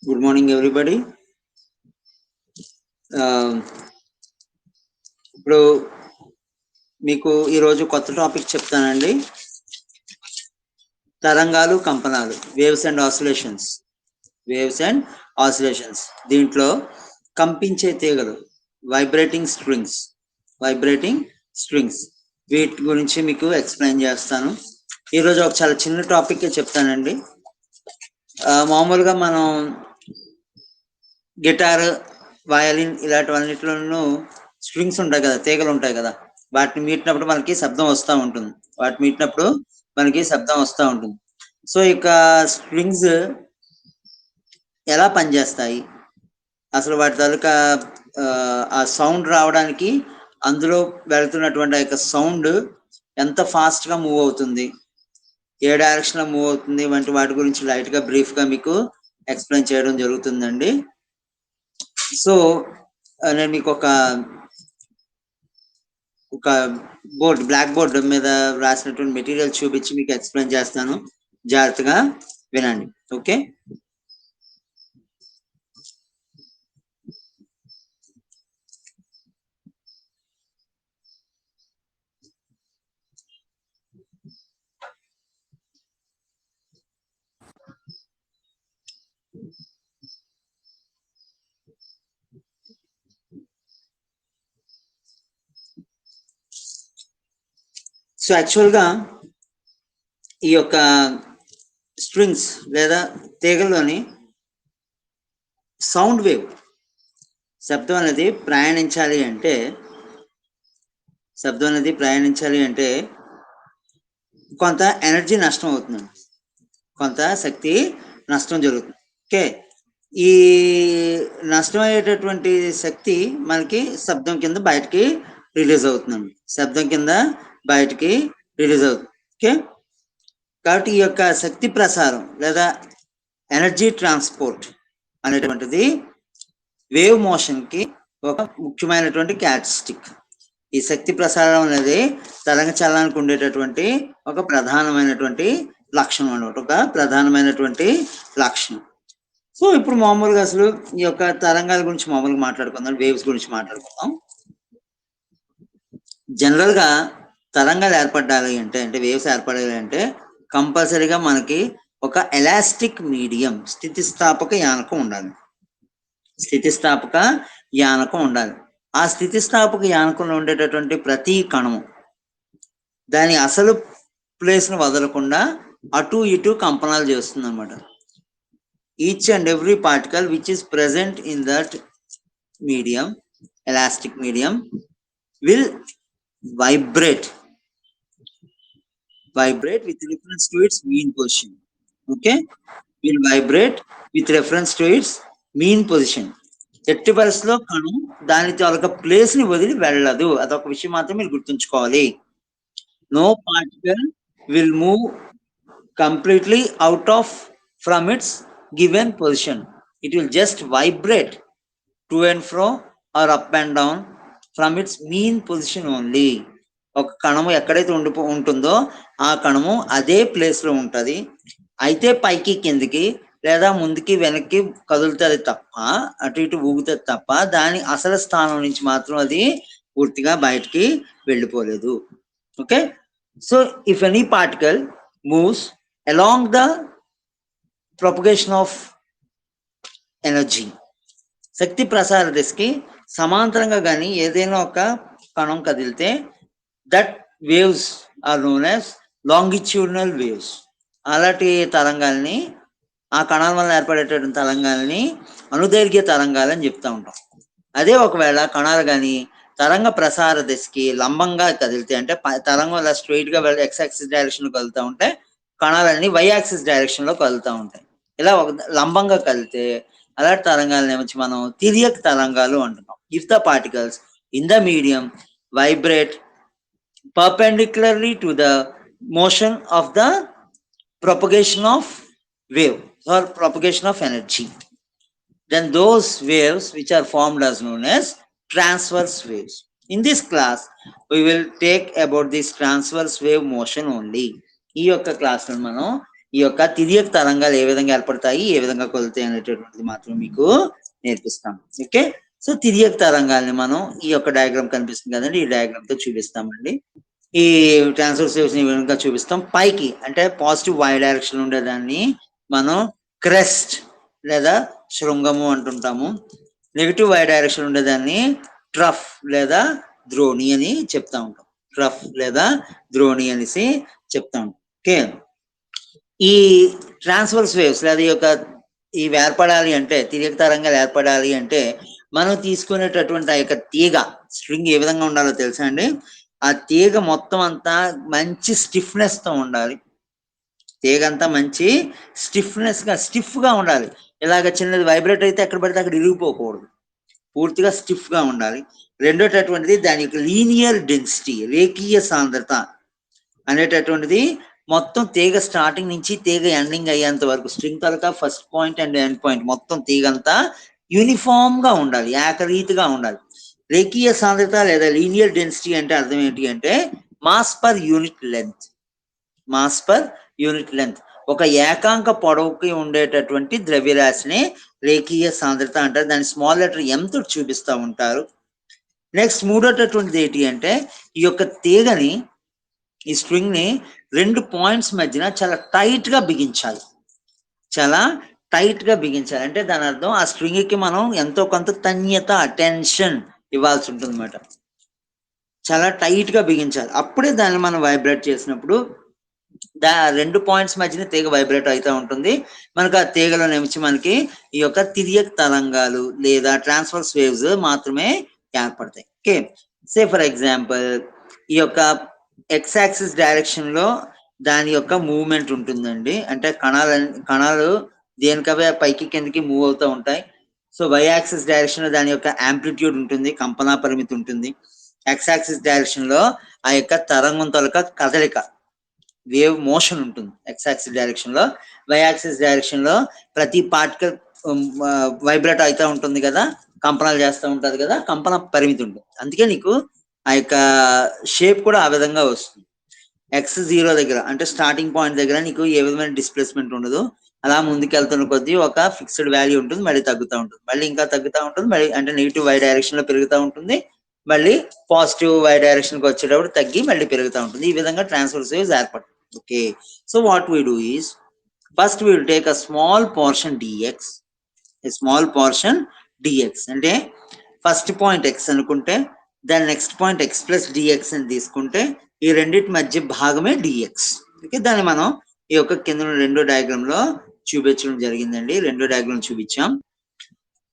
Good morning, everybody. ఇప్పుడు మీకు ఈరోజు కొత్త టాపిక్ చెప్తానండి. తరంగాలు కంపనాలు, వేవ్స్ అండ్ ఆసిలేషన్స్. దీంట్లో కంపించే తీగలు, వైబ్రేటింగ్ స్ట్రింగ్స్ వీటి గురించి మీకు ఎక్స్ప్లెయిన్ చేస్తాను. ఈరోజు ఒక చాలా చిన్న టాపిక్ చెప్తానండి. మామూలుగా మనం గిటార్, వయలిన్ ఇలాంటివన్నిటిలోనూ స్ట్రింగ్స్ ఉంటాయి కదా, తీగలు ఉంటాయి కదా, వాటిని మీటినప్పుడు మనకి శబ్దం వస్తూ ఉంటుంది. సో ఇక స్ట్రింగ్స్ ఎలా పనిచేస్తాయి, అసలు వాటి తాలూకా ఆ సౌండ్ రావడానికి అందులో వెళ్తున్నటువంటి ఆ యొక్క సౌండ్ ఎంత ఫాస్ట్గా మూవ్ అవుతుంది, ఏ డైరెక్షన్లో మూవ్ అవుతుంది వంటి వాటి గురించి లైట్గా బ్రీఫ్గా మీకు ఎక్స్ప్లెయిన్ చేయడం జరుగుతుందండి. సో నేను మీకు ఒక బ్లాక్ బోర్డ్ మీద రాసినటువంటి మెటీరియల్ చూపించి మీకు ఎక్స్ప్లెయిన్ చేస్తాను. జాగ్రత్తగా వినండి. ఓకే. సో యాక్చువల్గా ఈ యొక్క స్ట్రింగ్స్ లేదా తీగల్లోని సౌండ్ వేవ్, శబ్దం అనేది ప్రయాణించాలి అంటే కొంత ఎనర్జీ నష్టం అవుతుంది, కొంత శక్తి నష్టం జరుగుతుంది. ఓకే. ఈ నష్టమయ్యేటటువంటి శక్తి మనకి శబ్దం కింద బయటికి రిలీజ్ అవుతుందండి. ఓకే. కాబట్టి ఈ యొక్క శక్తి ప్రసారం లేదా ఎనర్జీ ట్రాన్స్పోర్ట్ అనేటువంటిది వేవ్ మోషన్కి ఒక ముఖ్యమైనటువంటి క్యారెక్టరిస్టిక్. ఈ శక్తి ప్రసారం అనేది తరంగ చలనానికి ఉండేటటువంటి ఒక ప్రధానమైనటువంటి లక్షణం. సో ఇప్పుడు మామూలుగా అసలు ఈ యొక్క తరంగాల గురించి మామూలుగా మాట్లాడుకుందాం, వేవ్స్ గురించి మాట్లాడుకుందాం. జనరల్గా తరంగాలు ఏర్పడాలి అంటే వేవ్స్ ఏర్పడాలి అంటే కంపల్సరీగా మనకి ఒక ఎలాస్టిక్ మీడియం, స్థితిస్థాపక యానకం ఉండాలి. ఆ స్థితిస్థాపక యానకంలో ఉండేటటువంటి ప్రతి కణము దాని అసలు ప్లేస్ను వదలకుండా అటు ఇటు కంపనాలు చేస్తుంది అన్నమాట. Each and every particle which is present in that medium, elastic medium, will vibrate with reference to its mean position. Okay, will vibrate with reference to its mean position. ఎట్టి పరిస్థితిలో కణం దాని తాలూకా ప్లేస్ ని వదిలి వెళ్ళదు. అదొక విషయం మాత్రం మీరు గుర్తుంచుకోవాలి. No particle will move completely out of from its given position. It will just vibrate to and fro or up and down from its mean position only. ఒక కణము ఎక్కడైతే ఉంటుందో ఆ కణము అదే ప్లేస్లో ఉంటుంది. అయితే పైకి కిందికి లేదా ముందుకి వెనక్కి కదులుతుంది తప్ప, అటు ఇటు ఊగుతుంది తప్ప దాని అసలు స్థానం నుంచి మాత్రం అది పూర్తిగా బయటికి వెళ్ళిపోలేదు. Okay. So if any particle moves along the propagation of energy, శక్తి ప్రసార దిశకి సమాంతరంగా కానీ ఏదైనా ఒక కణం కదిలితే that waves are known as longitudinal waves. అలాంటి తరంగాల్ని, ఆ కణాల వల్ల ఏర్పడేటటువంటి తరంగాల్ని అనుదైర్ఘ్య తరంగాలు అని చెప్తూ ఉంటాం. అదే ఒకవేళ కణాలు కానీ తరంగ ప్రసార దిశకి లంబంగా కదిలితే, అంటే తరంగం ఇలా స్ట్రైట్గా వెళ్ళి ఎక్స్ యాక్సిస్ డైరెక్షన్లో కదులుతూ ఉంటే కణాలన్నీ వై యాక్సిస్ డైరెక్షన్లో కదులుతూ ఉంటాయి. ఇలా ఒక లంబంగా కలితే అలాంటి తరంగాలని వచ్చి మనం తిరియక్ తరంగాలు అంటున్నాం. If the particles in the medium vibrate perpendicularly to the motion of the propagation of wave or propagation of energy, then those waves which are formed as known as transverse waves. In this class we will take about this transverse wave motion only. ఈ యొక్క class లో మనం ఈ యొక్క తిర్యక్ తరంగాలు ఏ విధంగా ఏర్పడతాయి, ఏ విధంగా కొలుతాయి అనేటటువంటిది మాత్రం మీకు నేర్పిస్తాం. ఓకే, సో తిర్యక్ తరంగాల్ని మనం ఈ యొక్క డయాగ్రామ్ కనిపిస్తుంది కదండి, ఈ డయాగ్రామ్ తో చూపిస్తామండి. ఈ ట్రాన్స్వర్స్ వేవ్స్ ని విధంగా చూపిస్తాం. పైకి అంటే పాజిటివ్ వై డైరెక్షన్ ఉండేదాన్ని మనం క్రెస్ట్ లేదా శృంగము అంటుంటాము. నెగిటివ్ వై డైరెక్షన్ ఉండేదాన్ని ట్రఫ్ లేదా ద్రోణి అని చెప్తా ఉంటాం. ట్రఫ్ లేదా ద్రోణి అనేసి చెప్తా ఉంటాం. ఓకే, ఈ ట్రాన్స్వర్స్ వేవ్స్ లేదా ఈ యొక్క ఇవి ఏర్పడాలి అంటే, తిర్యక్ తరంగాలు ఏర్పడాలి అంటే మనం తీసుకునేటటువంటి ఆ యొక్క తీగ స్ట్రింగ్ ఏ విధంగా ఉండాలో తెలుసా అండి? ఆ తీగ మొత్తం అంతా మంచి స్టిఫ్నెస్ తో ఉండాలి. తీగ అంతా మంచి స్టిఫ్ గా ఉండాలి. ఇలాగ చిన్నది వైబ్రేట్ అయితే ఎక్కడ పడితే అక్కడ ఇరిగిపోకూడదు, పూర్తిగా స్టిఫ్ గా ఉండాలి. రెండోటటువంటిది దాని యొక్క లీనియర్ డెన్సిటీ, రేఖీయ సాంద్రత అనేటటువంటిది మొత్తం తీగ స్టార్టింగ్ నుంచి తీగ ఎండింగ్ అయ్యేంత వరకు string taluka first point and end point మొత్తం తీగ అంతా యూనిఫామ్ గా ఉండాలి, ఏకరీతిగా ఉండాలి. రేఖీయ సాంద్రత లేదా లీనియర్ డెన్సిటీ అంటే అర్థం ఏంటి అంటే mass per unit length. Mass per unit length, ఒక ఏకాంక పొడవుకి ఉండేటటువంటి ద్రవ్యరాశిని రేఖీయ సాంద్రత అంటారు. దాని స్మాల్ లెటర్ ఎం తో చూపిస్తూ ఉంటారు. నెక్స్ట్ మూడోటటువంటిది ఏంటి అంటే ఈ యొక్క తీగని, ఈ స్ట్రింగ్ ని 2 పాయింట్స్ మధ్యన చాలా టైట్ గా బిగించాలి. చాలా టైట్ గా బిగించాలి అంటే దాని అర్థం ఆ స్ట్రింగ్ కి మనం ఎంతో కొంత తన్యత, టెన్షన్ ఇవ్వాల్సి ఉంటుంది అనమాట. చాలా టైట్ గా బిగించాలి, అప్పుడే దాన్ని మనం వైబ్రేట్ చేసినప్పుడు 2 పాయింట్స్ మధ్యన తీగ వైబ్రేట్ అవుతూ ఉంటుంది. మనకు ఆ తీగలో నుంచి మనకి ఈ యొక్క తిర్యక్ తరంగాలు లేదా ట్రాన్స్వర్స్ వేవ్స్ మాత్రమే ఏర్పడతాయి. ఓకే, సే ఫర్ ఎగ్జాంపుల్ ఈ యొక్క ఎక్స్ యాక్సిస్ డైరెక్షన్ లో దాని యొక్క మూవ్మెంట్ ఉంటుందండి. అంటే కణాలు దేనికవే పైకి కిందకి మూవ్ అవుతూ ఉంటాయి. సో వై యాక్సిస్ డైరెక్షన్ లో దాని యొక్క యాంప్లిట్యూడ్ ఉంటుంది, కంపనా పరిమితి ఉంటుంది. ఎక్స్ యాక్సిస్ డైరెక్షన్ లో ఆ యొక్క తరంగం తాలూకా కదలిక, వేవ్ మోషన్ ఉంటుంది ఎక్స్ యాక్సిస్ డైరెక్షన్ లో. వై యాక్సిస్ డైరెక్షన్ లో ప్రతి పార్టికల్ వైబ్రేట్ అవుతూ ఉంటుంది కదా, కంపనాలు చేస్తూ ఉంటుంది కదా, కంపన పరిమితి ఉంటుంది. అందుకే నీకు ఆ యొక్క షేప్ కూడా ఆ విధంగా వస్తుంది. x0 దగ్గర అంటే స్టార్టింగ్ పాయింట్ దగ్గర నీకు ఏ విధమైన డిస్ప్లేస్మెంట్ ఉండదు. అలా ముందుకెళ్తున్న కొద్దీ ఒక ఫిక్స్డ్ వాల్యూ ఉంటుంది, మళ్ళీ తగ్గుతూ ఉంటుంది, మళ్ళీ ఇంకా తగ్గుతూ ఉంటుంది, మళ్ళీ అంటే నెగిటివ్ వై డైరెక్షన్ లో పెరుగుతూ ఉంటుంది, మళ్ళీ పాజిటివ్ వై డైరెక్షన్ కి వచ్చేటప్పుడు తగ్గి మళ్ళీ పెరుగుతూ ఉంటుంది. ఈ విధంగా ట్రాన్స్వర్స్ వేవ్స్ ఏర్పడుతుంది. Okay, so what we do is first we will take a small portion dx, small portion dx అంటే ఫస్ట్ పాయింట్ x అనుకుంటే దాని next point x plus dx అని తీసుకుంటే ఈ రెండింటి మధ్య భాగమే dx. ఓకే, దాన్ని మనం ఈ యొక్క కింద రెండో డయాగ్రామ్ లో చూపించడం జరిగిందండి. రెండో డయాగ్రామ్ చూపించాం.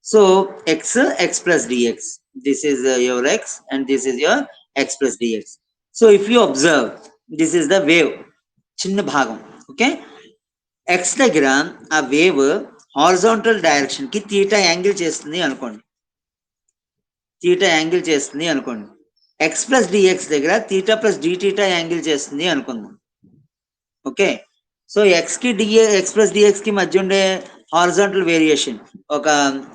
So x plus dx, this is your x and this is your x plus dx. So if you observe, this is the wave, చిన్న భాగం. ఓకే, x దగ్గర ఆ వేవ్ హారిజాంటల్ డైరెక్షన్ కి థీటా యాంగిల్ చేస్తుంది అనుకోండి, theta angle చేస్తుంది అనుకోండి. x plus dx దగ్గర థీటా ప్లస్ dθ యాంగిల్ చేస్తుంది అనుకుందాం. Okay, so x plus dx కి మధ్య ఉండే హారిజాంటల్ వేరియేషన్ ఒక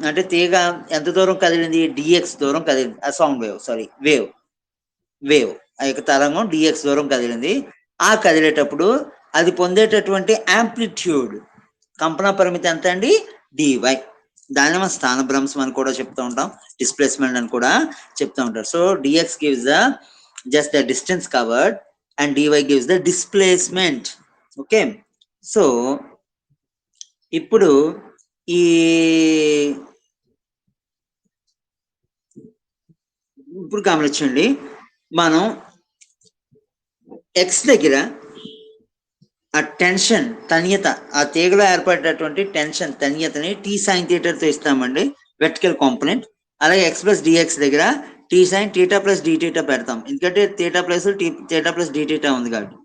అంటే తీగ ఎంత దూరం కదిలింది, dx దూరం కదిలింది. ఆ సౌండ్ వేవ్, సారీ వేవ్ ఆ యొక్క తరంగం dx దూరం కదిలింది. ఆ కదిలేటప్పుడు అది పొందేటటువంటి యాంప్లిట్యూడ్, కంపన పరిమితి ఎంత అండి, dy. దాన్ని మనం స్థానభ్రంశం అని కూడా చెప్తూ ఉంటాం, డిస్ప్లేస్మెంట్ అని కూడా చెప్తూ ఉంటారు. So dx gives the just the distance covered and dy gives the displacement. Okay, so ఇప్పుడు ఇప్పుడు గమనించండి, మనం x దగ్గర ఆ టెన్షన్, తన్యత, ఆ తీగలో ఏర్పడేటటువంటి టెన్షన్ తన్యతని టీ సైన్ థీటాతో ఇస్తామండి, వెర్టికల్ కాంపోనెంట్. అలాగే x ప్లస్ dx దగ్గర T sine theta plus dθ పెడతాం, ఎందుకంటే థీటా ప్లస్ dθ ఉంది కాబట్టి.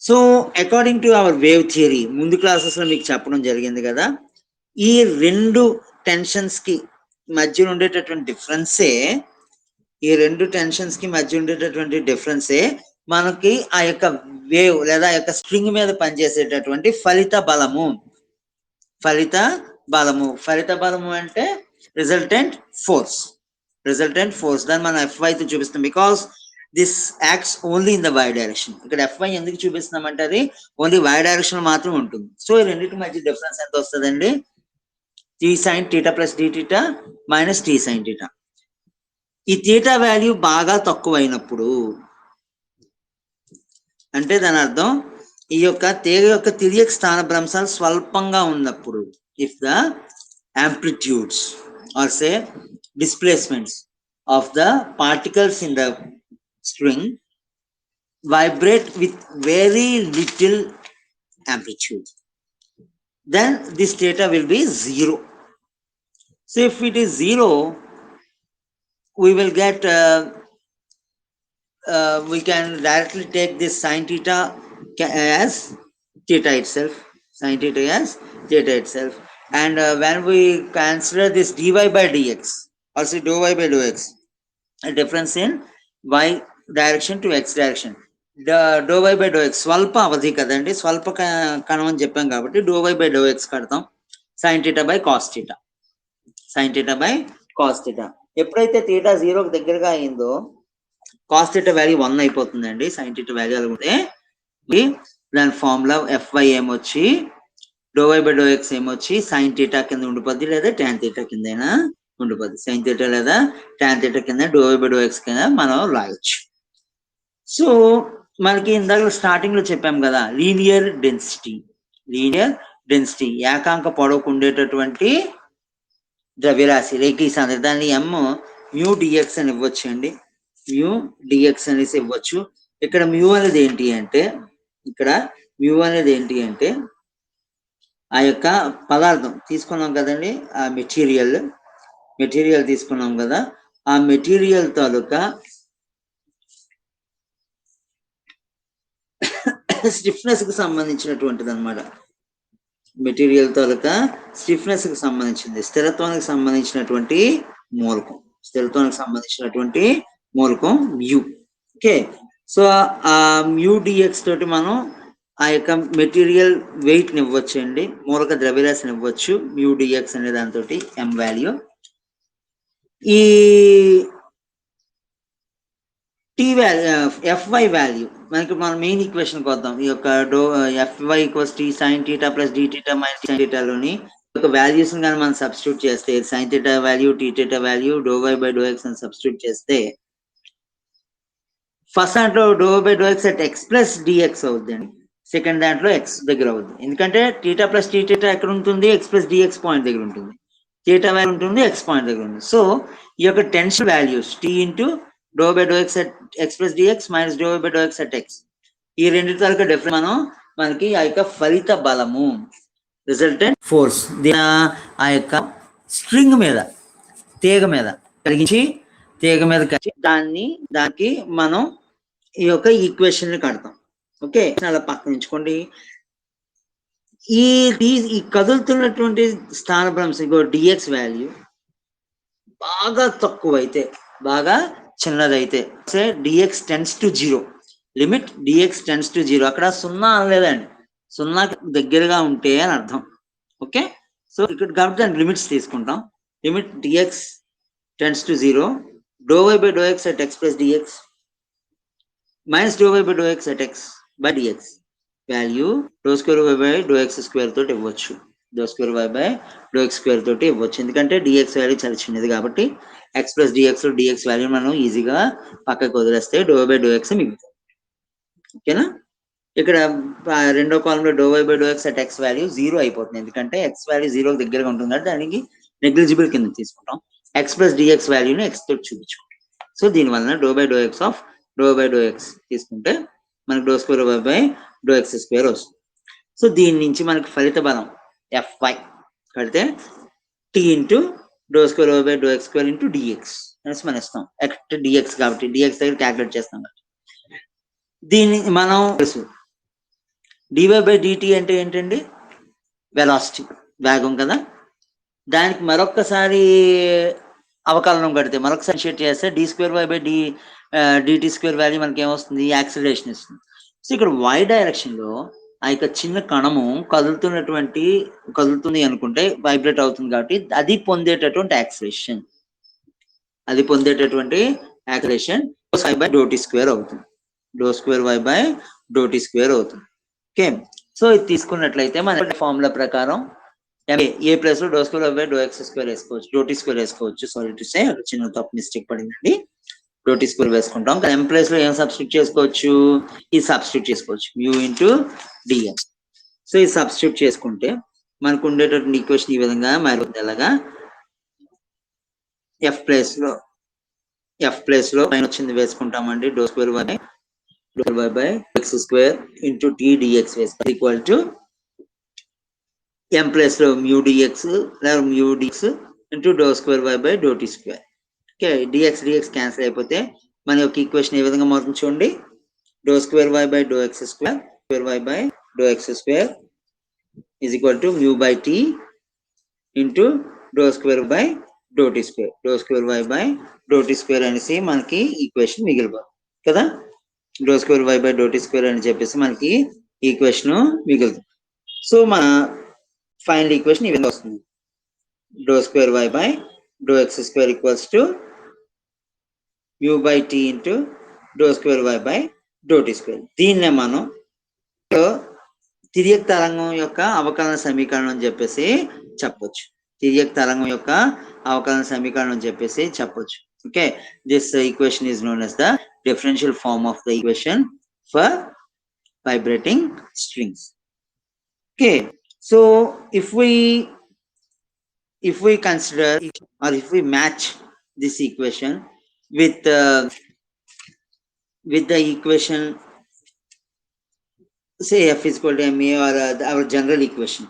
So according to our wave theory, ముందు క్లాసెస్ లో మీకు చెప్పడం జరిగింది కదా, ఈ రెండు టెన్షన్స్ కి మధ్య ఉండేటటువంటి డిఫరెన్సే, ఈ రెండు టెన్షన్స్ కి మధ్య ఉండేటటువంటి డిఫరెన్సే మనకి ఆ యొక్క వేవ్ లేదా ఆ యొక్క స్ట్రింగ్ మీద పనిచేసేటటువంటి ఫలిత బలము. ఫలిత బలము అంటే రిజల్టెంట్ ఫోర్స్. దాన్ని మనం FY తో చూపిస్తాం. Because this acts only in the y direction. ఇక్కడ Fy ఎందుకు చూపిస్తున్నామంటే అది ఓన్లీ వై డైరెక్షన్ మాత్రం ఉంటుంది. సో ఈ రెండింటి మధ్య డిఫరెన్స్ ఎంత వస్తుందండి? t sin theta plus d theta minus t sin theta. ఈ థీటా వాల్యూ బాగా తక్కువైనప్పుడు అంటే దాని అర్థం ఈ యొక్క తీగ యొక్క తిర్యక్ స్థానభ్రంశాలు స్వల్పంగా ఉన్నప్పుడు, if the amplitudes or say displacements of the particles in the string vibrate with very little amplitude, then this theta will be 0. So if it is 0, we will get we can directly take this sin theta as theta itself, sin theta as theta itself. And when we consider this dy by dx, also dou y by dou x, a difference in y direction to x direction, dou y by dou x స్వల్ప అవధి కదండి, స్వల్ప కణం అని చెప్పాం కాబట్టి dou y by dou x కడతాం, sin theta by cos theta, sin theta by cos theta. ఎప్పుడైతే theta 0కి దగ్గరగా అయిందో cos theta వాల్యూ 1 అయిపోతుందండి. sin theta వాల్యూ అనుకుంటే దాని formula Fy ఏమొచ్చి dou y by dou x ఏమొచ్చి sin theta కింద ఉండిపోద్ది, లేదా tan theta కిందైనా ఉండిపోద్ది. sin theta లేదా tan theta కింద dou y by dou x కింద మనం రాయొచ్చు. సో మనకి ఇందాక స్టార్టింగ్ లో చెప్పాం కదా, లీనియర్ డెన్సిటీ ఏకాంక పొడవుకు ఉండేటటువంటి ద్రవ్యరాశి రేఖీ సాంద్రత, దాన్ని m mu dx అని ఇవ్వచ్చు అండి, mu dx అనేసి ఇవ్వచ్చు. ఇక్కడ mu అనేది ఏంటి అంటే, ఇక్కడ mu అనేది ఏంటి అంటే ఆ యొక్క పదార్థం తీసుకున్నాం కదండి, ఆ మెటీరియల్ తీసుకున్నాం కదా, ఆ మెటీరియల్ తాలూకా స్టిఫ్నెస్ కి సంబంధించినటువంటిది అనమాట. మెటీరియల్ తాలూకా స్టిఫ్నెస్ కి సంబంధించింది, స్థిరత్వానికి సంబంధించినటువంటి మూలకం మ్యూ. ఓకే, సో ఆ మ్యూ డిఎక్స్ తోటి మనం ఆ యొక్క మెటీరియల్ వెయిట్ ని ఇవ్వచ్చు అండి, మూలక ద్రవ్యరాశిని ఇవ్వచ్చు, మ్యూ డిఎక్స్ అనే దాంతో m వాల్యూ. ఈ టీ వాల్యూ Fy వాల్యూ మనకి మన మెయిన్ ఈక్వేషన్ వద్దాం. ఈ యొక్క Fy = t sin theta plus d theta minus sin theta లోని ఒక వాల్యూస్ కానీ మనం సబ్స్టిట్యూట్ చేస్తే, sin theta value, t theta value, dou y by dou x అని సబ్స్టిట్యూట్ చేస్తే ఫస్ట్ దాంట్లో dou y by dou x at x plus dx అవుతుందండి, second దాంట్లో x దగ్గర అవుతుంది. ఎందుకంటే theta plus t theta ఎక్కడ ఉంటుంది? x plus dx పాయింట్ దగ్గర ఉంటుంది, theta వాల్యూ ఉంటుంది x పాయింట్ దగ్గర ఉంటుంది. సో ఈ యొక్క tension values t into dou by dou x at x plus dx minus dou by dou x at x, ఈ రెండింటి తాలూకా డిఫరెన్స్ మనకి ఆ యొక్క ఫలిత బలము, రిజల్టెంట్ ఫోర్స్ ఆ యొక్క స్ట్రింగ్ మీద, తీగ మీద కలిగించి దానికి మనం ఈ యొక్క ఈక్వేషన్ ని కడతాం. ఓకే, అలా పక్కన ఉంచుకోండి. ఈ కదులుతున్నటువంటి స్థానభ్రంశం డిఎక్స్ వాల్యూ బాగా తక్కువైతే, బాగా చిన్నదైతే, dx tends to 0, limit dx tends to 0, అక్కడ 0 అనలేదండి, 0కి దగ్గరగా ఉంటే అని అర్థం. ఓకే, సో ఇక్కడ కాబట్టి దాని లిమిట్స్ తీసుకుంటాం. Limit dx tends to 0, dou y by dou x at x plus dx minus dou y by dou x at x by dx value dou square y by dou x square తోటి ఇవ్వచ్చు, dou square y by dou x square తోటి ఇవ్వచ్చు. ఎందుకంటే dx value చాలా చిన్నది కాబట్టి x plus dx లో dx value మనం ఈజీగా పక్కకు వదిలేస్తే dou y by dou x మిగులుతుంది. ఓకేనా, ఇక్కడ రెండో కాలంలో dou y by dou x at x value 0 అయిపోతుంది, ఎందుకంటే x వాల్యూ 0 దగ్గరగా ఉంటుంది కాబట్టి దానికి నెగ్లిజిబుల్ కింద తీసుకుంటాం. x plus dx వాల్యూని x తోటి చూపించుకుంటాం. సో దీనివల్ల dou by dou x తీసుకుంటే మనకి dou square y by dou x square వస్తుంది. సో దీని నుంచి మనకి ఫలిత బలం Fy కడితే t into dou square y by dou x square into dx అనేసి మనం ఇస్తాం. dx కాబట్టి dx దగ్గర క్యాలిక్యులేట్ చేస్తాం కాబట్టి దీన్ని మనం dy by dt అంటే ఏంటండి? వెలాసిటీ, వేగం కదా. దానికి మరొక్కసారి అవకలనం కడితే, మరొకసారి షేర్ చేస్తే d square y by dt square value మనకి ఏమొస్తుంది? యాక్సిలరేషన్ ఇస్తుంది. సో ఇక్కడ y డైరెక్షన్ లో ఆ యొక్క చిన్న కణము కదులుతుంది అనుకుంటే వైబ్రేట్ అవుతుంది కాబట్టి అది పొందేటటువంటి acceleration by dou t square అవుతుంది. dou square y by dou t square అవుతుంది. ఓకే, సో ఇది తీసుకున్నట్లయితే మన ఫార్ములా ప్రకారం ఏ ప్లస్ లో do square by do X square వేసుకోవచ్చు, డో టీ స్క్వేర్ వేసుకోవచ్చు. సారీ టు సే చిన్న తప్పు మిస్టేక్ పడిందండి. డో టీ స్క్వేర్ వేసుకుంటాం. ఎం ప్లస్ లో ఏం సబ్స్టిట్యూట్ చేసుకోవచ్చు, ఈ సబ్స్టిట్యూట్ చేసుకోవచ్చు మ్యూ ఇంటూ డిఎక్స్. సో ఈ సబ్స్టిట్యూట్ చేసుకుంటే మనకు ఉండేటటువంటి ఈక్వేషన్ ఈ విధంగా మారిపోతుంది. ఎలాగా ఎఫ్ ప్లేస్ లో పైన వచ్చింది వేసుకుంటామండి. Dou square why by X square into T D X వేసుకోవాలి ఈక్వల్ టు ఎం ప్లస్ లో మ్యూ డిఎక్స్ లేదా mu D X into do square why by do tea square. Okay, D X cancel అయిపోతే మన యొక్క ఈక్వేషన్ ఏ విధంగా మారుతుంది చూడండి. Dou square why by do X square why by do X square is equal to mu by T into do square by do tea square. Do square why by do tea square అనేసి మనకి equation మిగిలిపోతుంది కదా. Do square why by do tea square అని చెప్పేసి మనకి equation మిగులుతుంది. So మన final equation ఈ విధంగా వస్తుంది. Do square why by do X square equals to mu by T into do square why by do tea square. దీన్నే మనం తిర్యక్ తరంగం యొక్క అవకలన సమీకరణం అని చెప్పేసి చెప్పొచ్చు. తిర్యక్ తరంగం యొక్క అవకలన సమీకరణం అని చెప్పేసి చెప్పొచ్చు. Okay, this equation is known as the differential form of the equation for vibrating strings. Okay, so if we consider or if we match this equation with the equation, say f is equal to ma, or our general equation.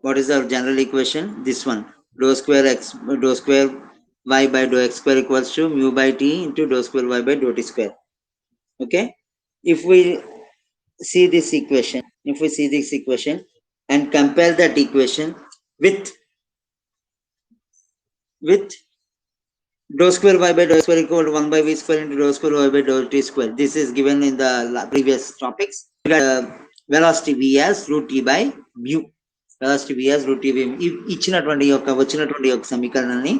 What is our general equation? This one, dou square y by dou x square equals to mu by t into dou square y by dou t square. Okay, if we see this equation and compare that equation with dou square y by dou square equal to 1 by v square into dou square y by dou t square. This is given in the previous topics. Velocity v as root t by mu. Velocity v as root t by mu. ఇచ్చినటువంటి యొక్క సమీకరణాన్ని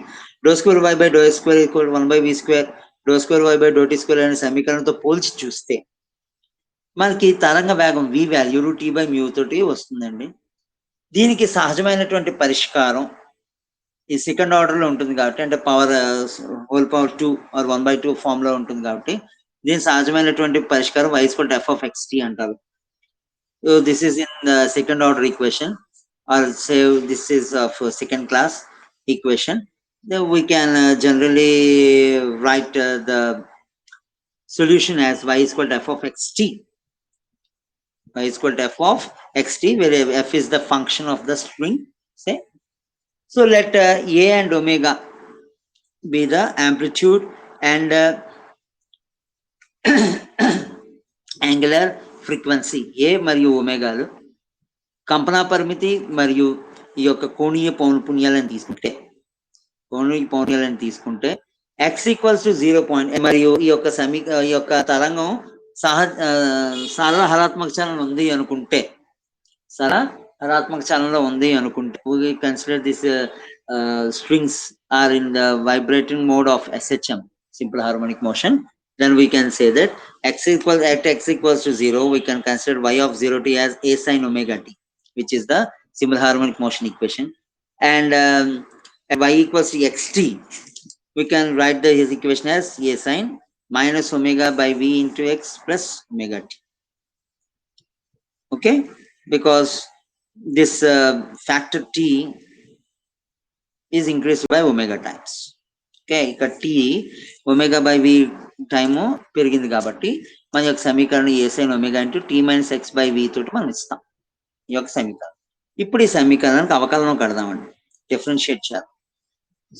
dou square y by dou x square equal to 1 by v square dou square y by dou t square అనే సమీకరణంతో పోల్చి చూస్తే మనకి తరంగ వేగం v value root t by mu తోటి వస్తుందండి. దీనికి సహజమైనటువంటి పరిష్కారం ఈ సెకండ్ ఆర్డర్ లో ఉంటుంది కాబట్టి, అంటే power whole power 2 or 1/2 form లో ఉంటుంది కాబట్టి దీని సహజమైనటువంటి పరిష్కారం y equal to f of xt అంటారు. So this is in the second order equation, or say this is of second class equation. We can generally write the solution as y is equal to f of xt. Y is equal to f of xt, where f is the function of the string, say. So let a and omega be the amplitude and angular frequency. A మరియు ఒమేగాలు కంపనా పరిమితి మరియు ఈ యొక్క కోణీయ పౌనఃపున్యాలను తీసుకుంటే x equals to 0. మరియు ఈ యొక్క తరంగం సరళ హరాత్మక చలనం ఉంది అనుకుంటే, we consider this strings are in the vibrating mode of SHM, simple harmonic motion. Then we can say that x equals to 0, we can consider y of 0t as a sin omega t, which is the simple harmonic motion equation. And y equals to xt, we can write his equation as a sin minus omega by v into x plus omega t. Okay, because this factor t is increased by omega times. Okay, ఇక్కడ t omega by v time పెరిగింది కాబట్టి మన యొక్క సమీకరణం a sin omega into t minus x by v తోటి మనం ఇస్తాం ఈ యొక్క సమీకరణం. ఇప్పుడు ఈ సమీకరణానికి అవకలనం కడదామండి, డిఫరెన్షియేట్ చేయాలి.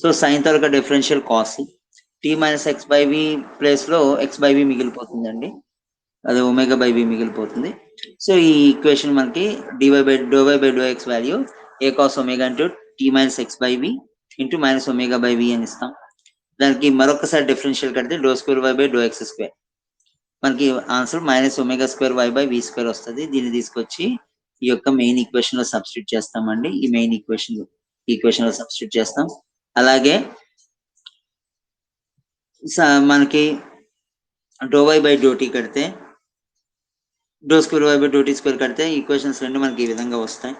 సో సైన్ తాలూకా differential cos t minus x by v place లో x by v మిగిలిపోతుందండి, అదే ఒమేగా బై వి మిగిలిపోతుంది. సో ఈ ఈక్వేషన్ మనకి dy by dou x value a cos omega into t minus x by v into minus omega by V అని ఇస్తాం. దానికి మరొకసారి డిఫరెన్షియల్ కడితే dou square y by dou x square, మనకి answer minus omega square y by v square వస్తుంది. దీన్ని తీసుకొచ్చి ఈ యొక్క మెయిన్ ఈక్వేషన్ లో సబ్స్టిట్యూట్ చేస్తామండి. ఈ మెయిన్ ఈక్వేషన్ లో సబ్స్టిట్యూట్ చేస్తాం. అలాగే మనకి dou Y by do T కడితే dou square why by do tea square కడితే ఈక్వేషన్స్ రెండు మనకి ఈ విధంగా వస్తాయి.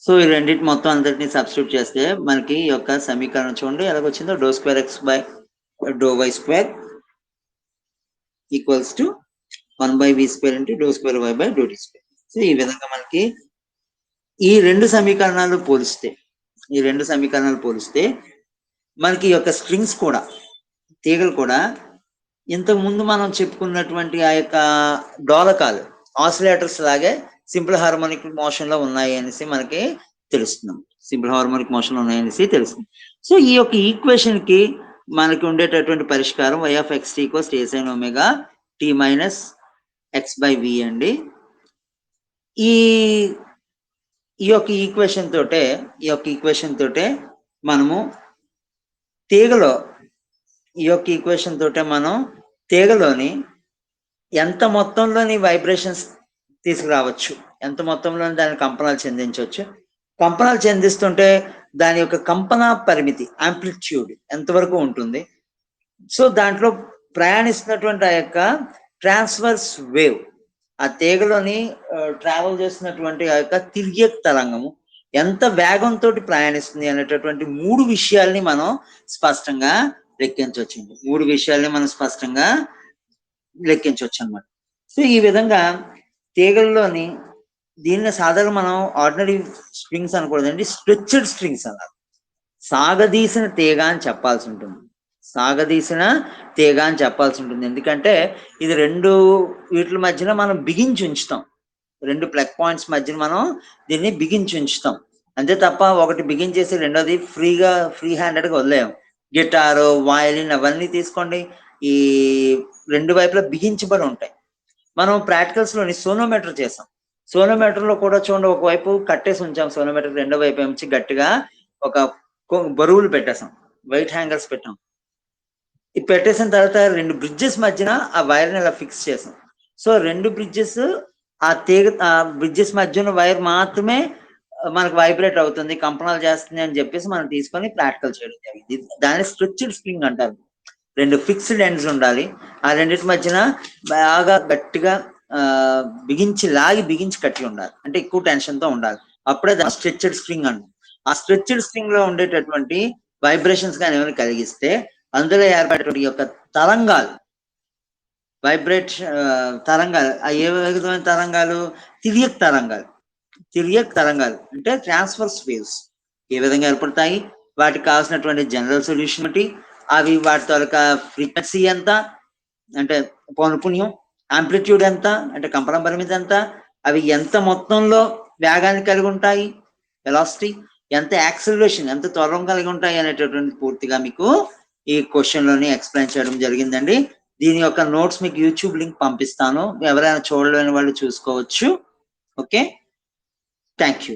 సో ఈ రెండింటి మొత్తం అంతటిని సబ్స్టిట్యూట్ చేస్తే మనకి ఈ యొక్క సమీకరణం చూడండి ఎలాగొచ్చిందో. Do square x by do y square equals to 1/v square into do square why by do tea square. So ఈ విధంగా మనకి ఈ రెండు సమీకరణాలు పోలిస్తే మనకి ఈ యొక్క స్ట్రింగ్స్ కూడా, తీగలు కూడా ఇంతకు ముందు మనం చెప్పుకున్నటువంటి ఆ యొక్క డోలకాలు ఆసిలేటర్స్ లాగే సింపుల్ హార్మోనిక్ మోషన్ లో ఉన్నాయి అనేసి మనకి తెలుస్తున్నాం. సో ఈ యొక్క ఈక్వేషన్ కి మనకి ఉండేటటువంటి పరిష్కారం y of x equals a sin omega t minus x by v అండి. ఈ యొక్క ఈక్వేషన్ తోటే మనము తీగలోని ఎంత మొత్తంలోని వైబ్రేషన్స్ తీసుకురావచ్చు, ఎంత మొత్తంలోని దాని కంపనాలు చెందించవచ్చు, కంపనాలు చెందిస్తుంటే దాని యొక్క కంపన పరిమితి యాంప్లిట్యూడ్ ఎంతవరకు ఉంటుంది. సో దాంట్లో ప్రయాణిస్తున్నటువంటి ఆ యొక్క ట్రాన్స్వర్స్ వేవ్, ఆ తీగలోని ట్రావెల్ చేస్తున్నటువంటి ఆ యొక్క తిర్యక్ తరంగము ఎంత వేగంతో ప్రయాణిస్తుంది అనేటటువంటి మూడు విషయాల్ని మనం స్పష్టంగా లెక్కించవచ్చు అన్నమాట. సో ఈ విధంగా తీగల్లోని దీన్ని సాధారణ మనం ఆర్డినరీ స్ట్రింగ్స్ అనకూడదండి, స్ట్రెచ్డ్ స్ట్రింగ్స్ అన్నారు. సాగదీసిన తీగ అని చెప్పాల్సి ఉంటుంది. ఎందుకంటే ఇది రెండు వీటి మధ్యన మనం బిగించి ఉంచుతాం, రెండు ప్లగ్ పాయింట్స్ మధ్యన మనం దీన్ని బిగించి ఉంచుతాం అంతే తప్ప ఒకటి బిగించేసి రెండోది ఫ్రీ హ్యాండెడ్గా వదిలేయం. గిటారు, వయలిన్ అవన్నీ తీసుకోండి, ఈ రెండు వైపులా బిగించబడి ఉంటాయి. మనం ప్రాక్టికల్స్ లోని సోనోమీటర్ చేసాం. సోనోమీటర్ లో కూడా చూడండి, ఒకవైపు కట్టేసి ఉంచాం సోనోమీటర్, రెండో వైపు ఏమిచ్చి గట్టిగా ఒక బరువులు పెట్టేసాం, వైట్ హ్యాంగర్స్ పెట్టాం. ఇది పెట్టేసిన తర్వాత రెండు బ్రిడ్జెస్ మధ్యన ఆ వైర్ని ఇలా ఫిక్స్ చేసాం. సో రెండు బ్రిడ్జెస్, ఆ బ్రిడ్జెస్ మధ్యన వైర్ మాత్రమే మనకు వైబ్రేట్ అవుతుంది, కంపనాలు చేస్తుంది అని చెప్పేసి మనం తీసుకొని ప్రాక్టికల్ చేయడం జరిగింది. దాన్ని స్ట్రెచ్డ్ స్ప్రింగ్ అంటారు. రెండు ఫిక్స్డ్ ఎండ్స్ ఉండాలి, ఆ రెండింటి మధ్యన బాగా గట్టిగా బిగించి కట్టి ఉండాలి, అంటే ఎక్కువ టెన్షన్ తో ఉండాలి. అప్పుడే దాన్ని స్ట్రెచ్డ్ స్ప్రింగ్ అంటాం. ఆ స్ట్రెచ్డ్ స్ప్రింగ్ లో ఉండేటటువంటి వైబ్రేషన్స్ కానీ ఏమైనా కలిగిస్తే అందులో ఏర్పడేటువంటి యొక్క తరంగాలు, తరంగాలు, ఏ విధమైన తరంగాలు? తిరియక్ తరంగాలు అంటే ట్రాన్స్వర్స్ వేవ్స్ ఏ విధంగా ఏర్పడతాయి, వాటికి కావాల్సినటువంటి జనరల్ సొల్యూషన్ ఏంటి, అవి వాటి తాలూకా ఫ్రీక్వెన్సీ ఎంత అంటే పౌనఃపున్యం, యాంప్లిట్యూడ్ ఎంత అంటే కంపన పరిమితి ఎంత, అవి ఎంత మొత్తంలో వేగాన్ని కలిగి ఉంటాయి, వెలాసిటీ ఎంత, యాక్సిలరేషన్ ఎంత త్వరగా కలిగి ఉంటాయి అనేటటువంటి పూర్తిగా మీకు ఈ క్వశ్చన్ లోని ఎక్స్ప్లెయిన్ చేయడం జరిగిందండి. దీని యొక్క నోట్స్ మీకు యూట్యూబ్ లింక్ పంపిస్తాను, ఎవరైనా చూడలేని వాళ్ళు చూసుకోవచ్చు. Okay, thank you.